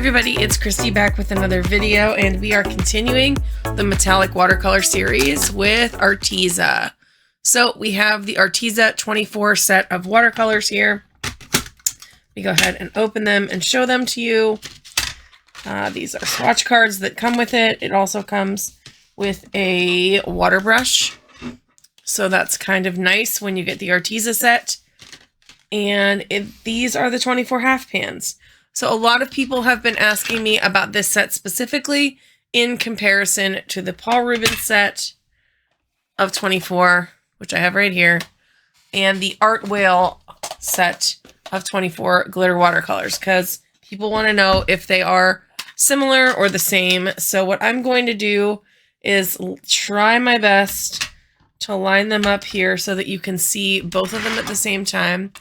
everybody, it's Christy back with another video, and we are continuing the metallic watercolor series with Arteza. So we have the Arteza 24 set of watercolors here. We go ahead and open them and show them to you. These are swatch cards that come with it. It also comes with a water brush. So that's kind of nice when you get the Arteza set. And these are the 24 half pans. So a lot of people have been asking me about this set specifically in comparison to the Paul Rubens set of 24, which I have right here, and the Art Whale set of 24 glitter watercolors, because people want to know if they are similar or the same. So what I'm going to do is try my best to line them up here so that you can see both of them at the same time.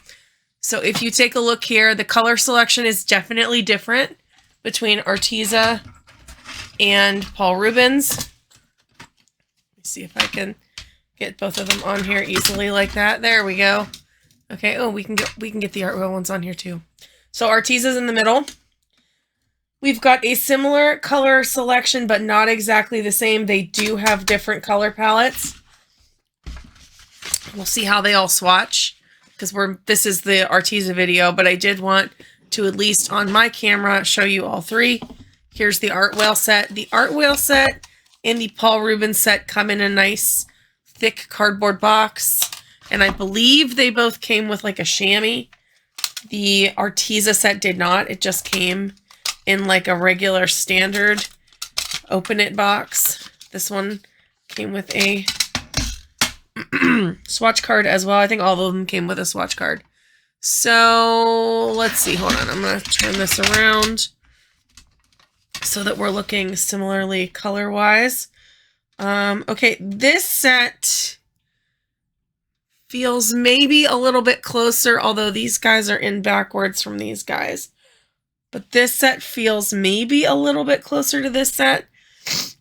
So if you take a look here, the color selection is definitely different between Arteza and Paul Rubens. Let me see if I can get both of them on here easily like that. There we go. Okay. Oh, we can get the Art Whale ones on here too. So Arteza's in the middle. We've got a similar color selection, but not exactly the same. They do have different color palettes. We'll see how they all swatch, because this is the Arteza video, but I did want to, at least on my camera, show you all three. Here's the Art Whale set. The Art Whale set and the Paul Rubens set come in a nice thick cardboard box, and I believe they both came with like a chamois. The Arteza set did not. It just came in like a regular standard open it box. This one came with a swatch card as well. I think all of them came with a swatch card. So let's see. Hold on. I'm going to turn this around so that we're looking similarly color-wise. Okay, this set feels maybe a little bit closer, although these guys are in backwards from these guys. But this set feels maybe a little bit closer to this set.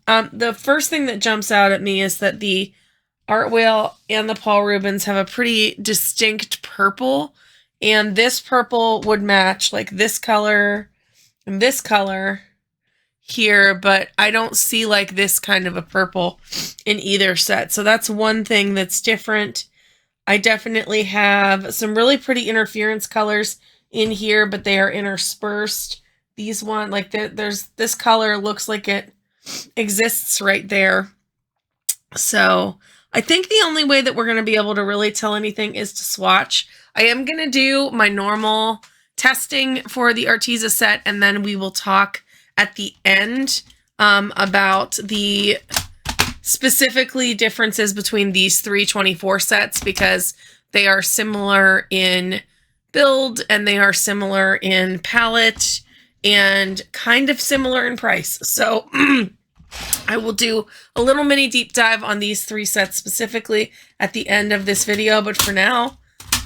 The first thing that jumps out at me is that the Art Whale and the Paul Rubens have a pretty distinct purple, and this purple would match like this color and this color here, but I don't see like this kind of a purple in either set. So that's one thing that's different. I definitely have some really pretty interference colors in here, but they are interspersed. These one, like there's this color looks like it exists right there. So I think the only way that we're going to be able to really tell anything is to swatch. I am going to do my normal testing for the Arteza set, and then we will talk at the end about the specifically differences between these 324 sets, because they are similar in build and they are similar in palette and kind of similar in price. So I will do a little mini deep dive on these three sets specifically at the end of this video, but for now,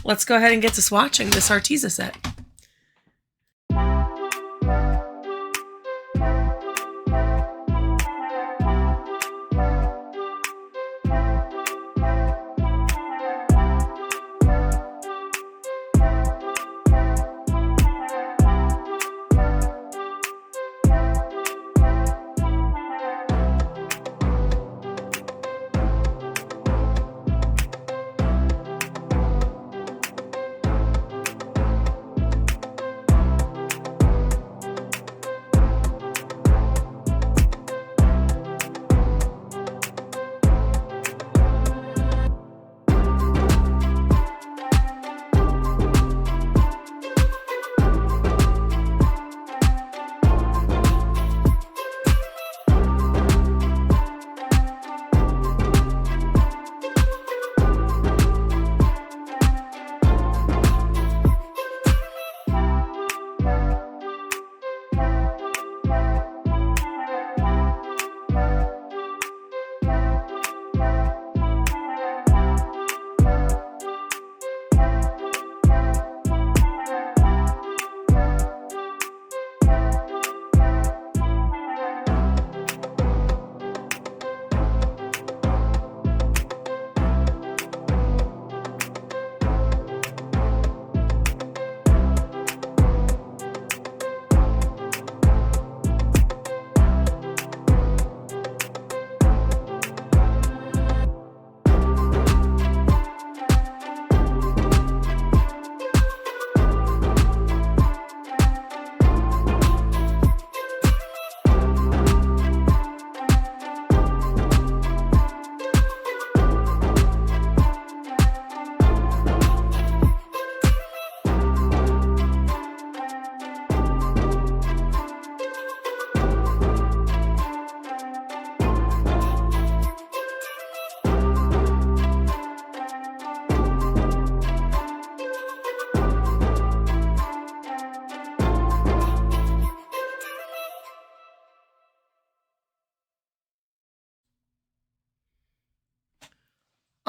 let's go ahead and get to swatching this Arteza set.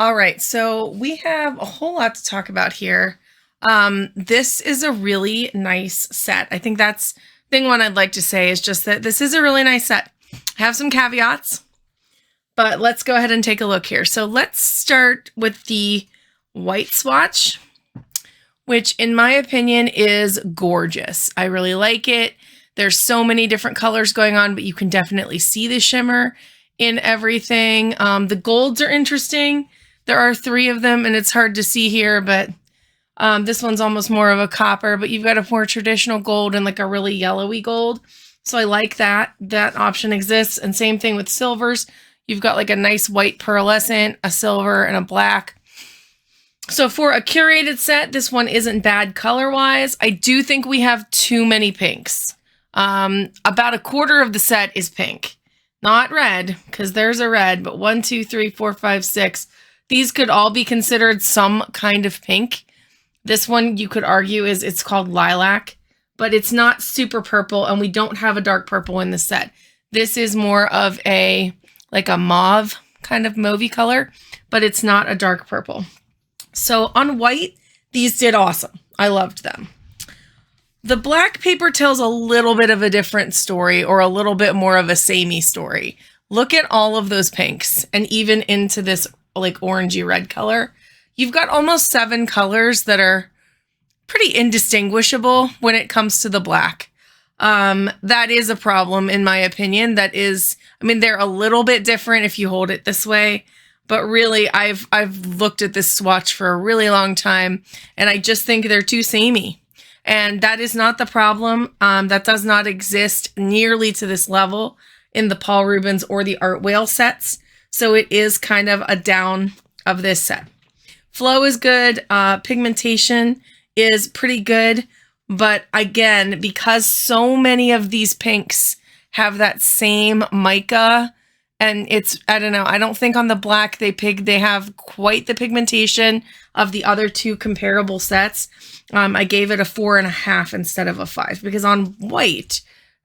All right, so we have a whole lot to talk about here. This is a really nice set. I think that's thing one I'd like to say is just that this is a really nice set. I have some caveats, but let's go ahead and take a look here. So let's start with the white swatch, which in my opinion is gorgeous. I really like it. There's so many different colors going on, but you can definitely see the shimmer in everything. The golds are interesting. There are 3 of them, and it's hard to see here, but this one's almost more of a copper, but you've got a more traditional gold and like a really yellowy gold. So I like that. That option exists. And same thing with silvers. You've got like a nice white pearlescent, a silver, and a black. So for a curated set, this one isn't bad color-wise. I do think we have too many pinks. About a quarter of the set is pink. Not red, because there's a red, but 1, 2, 3, 4, 5, 6. These could all be considered some kind of pink. This one you could argue it's called lilac, but it's not super purple, and we don't have a dark purple in the set. This is more of like a mauve, kind of mauvey color, but it's not a dark purple. So on white, these did awesome. I loved them. The black paper tells a little bit of a different story, or a little bit more of a samey story. Look at all of those pinks, and even into this like orangey red color. You've got almost 7 colors that are pretty indistinguishable when it comes to the black. That is a problem in my opinion. That is, I mean, they're a little bit different if you hold it this way, but really I've looked at this swatch for a really long time, and I just think they're too samey. And that is not the problem. That does not exist nearly to this level in the Paul Rubens or the Art Whale sets. So it is kind of a down of this set. Flow is good. Pigmentation is pretty good. But again, because so many of these pinks have that same mica, and it's, I don't know, I don't think on the black they have quite the pigmentation of the other 2 comparable sets. I gave it a 4.5 instead of a 5, because on white,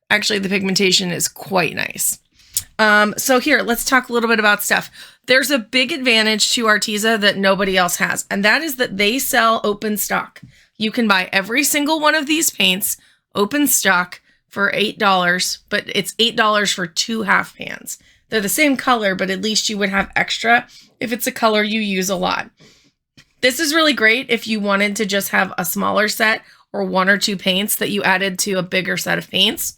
actually the pigmentation is quite nice. So here, let's talk a little bit about stuff. There's a big advantage to Arteza that nobody else has, and that is that they sell open stock. You can buy every single one of these paints open stock for $8, but it's $8 for 2 half pans. They're the same color, but at least you would have extra if it's a color you use a lot. This is really great if you wanted to just have a smaller set or 1 or 2 paints that you added to a bigger set of paints.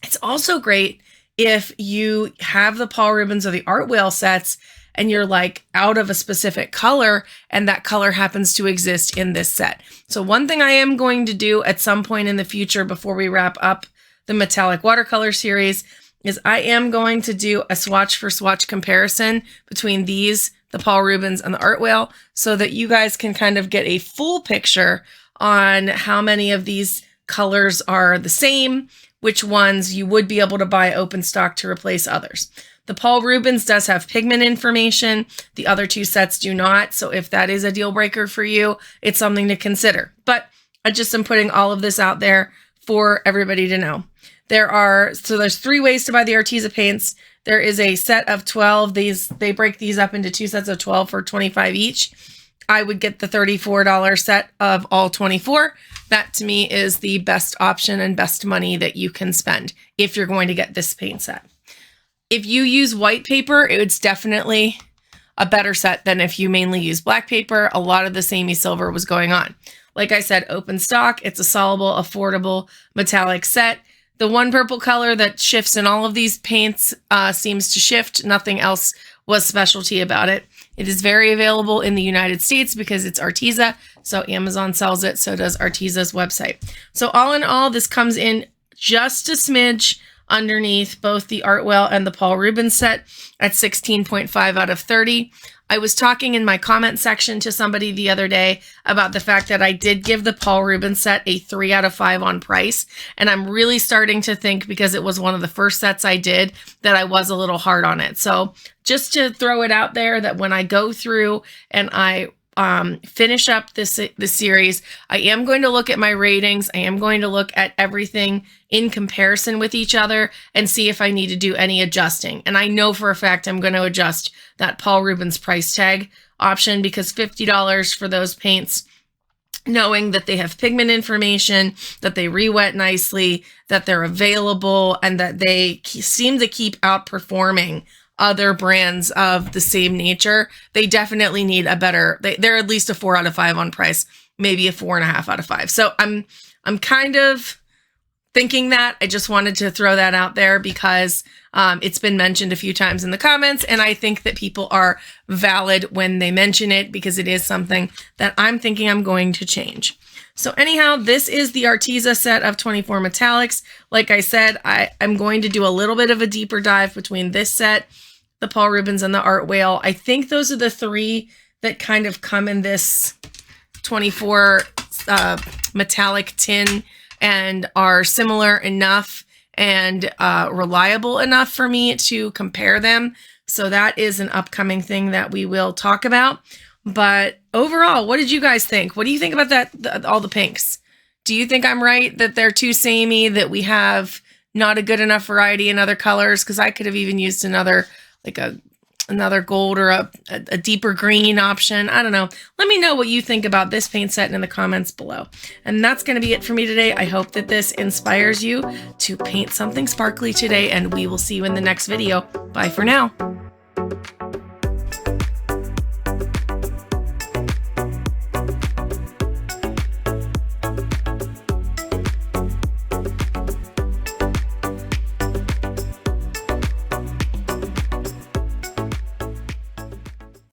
It's also great if you have the Paul Rubens or the Art Whale sets and you're like out of a specific color and that color happens to exist in this set. So one thing I am going to do at some point in the future before we wrap up the metallic watercolor series is I am going to do a swatch for swatch comparison between these, the Paul Rubens and the Art Whale, so that you guys can kind of get a full picture on how many of these colors are the same, which ones you would be able to buy open stock to replace others. The Paul Rubens does have pigment information. The other 2 sets do not. So if that is a deal breaker for you, it's something to consider. But I just am putting all of this out there for everybody to know. There's 3 ways to buy the Arteza paints. There is a set of 12. They break these up into 2 sets of 12 for $25 each. I would get the $34 set of all 24. That to me is the best option and best money that you can spend if you're going to get this paint set. If you use white paper, it's definitely a better set than if you mainly use black paper. A lot of the samey silver was going on. Like I said, open stock. It's a soluble, affordable, metallic set. The one purple color that shifts in all of these paints seems to shift. Nothing else was specialty about it. It is very available in the United States because it's Arteza. So Amazon sells it. So does Arteza's website. So all in all, this comes in just a smidge underneath both the Art Whale and the Paul Rubens set at 16.5 out of 30. I was talking in my comment section to somebody the other day about the fact that I did give the Paul Rubens set a 3 out of 5 on price. And I'm really starting to think, because it was one of the first sets I did, that I was a little hard on it. So just to throw it out there that when I go through and I finish up this series. I am going to look at my ratings. I am going to look at everything in comparison with each other and see if I need to do any adjusting. And I know for a fact I'm going to adjust that Paul Rubens price tag option, because $50 for those paints, knowing that they have pigment information, that they re-wet nicely, that they're available, and that they seem to keep outperforming other brands of the same nature, they definitely need a better, they're at least a 4 out of 5 on price, maybe a 4.5 out of 5. So I'm kind of thinking that. I just wanted to throw that out there because it's been mentioned a few times in the comments, and I think that people are valid when they mention it, because it is something that I'm thinking I'm going to change. So anyhow, this is the Arteza set of 24 metallics. Like I said, I'm going to do a little bit of a deeper dive between this set, the Paul Rubens, and the Art Whale. I think those are the 3 that kind of come in this 24 metallic tin and are similar enough and reliable enough for me to compare them. So that is an upcoming thing that we will talk about. But overall, what did you guys think? What do you think about that? All the pinks? Do you think I'm right that they're too samey, that we have not a good enough variety in other colors? Because I could have even used another, like another gold or a deeper green option. I don't know. Let me know what you think about this paint set in the comments below. And that's going to be it for me today. I hope that this inspires you to paint something sparkly today, and we will see you in the next video. Bye for now.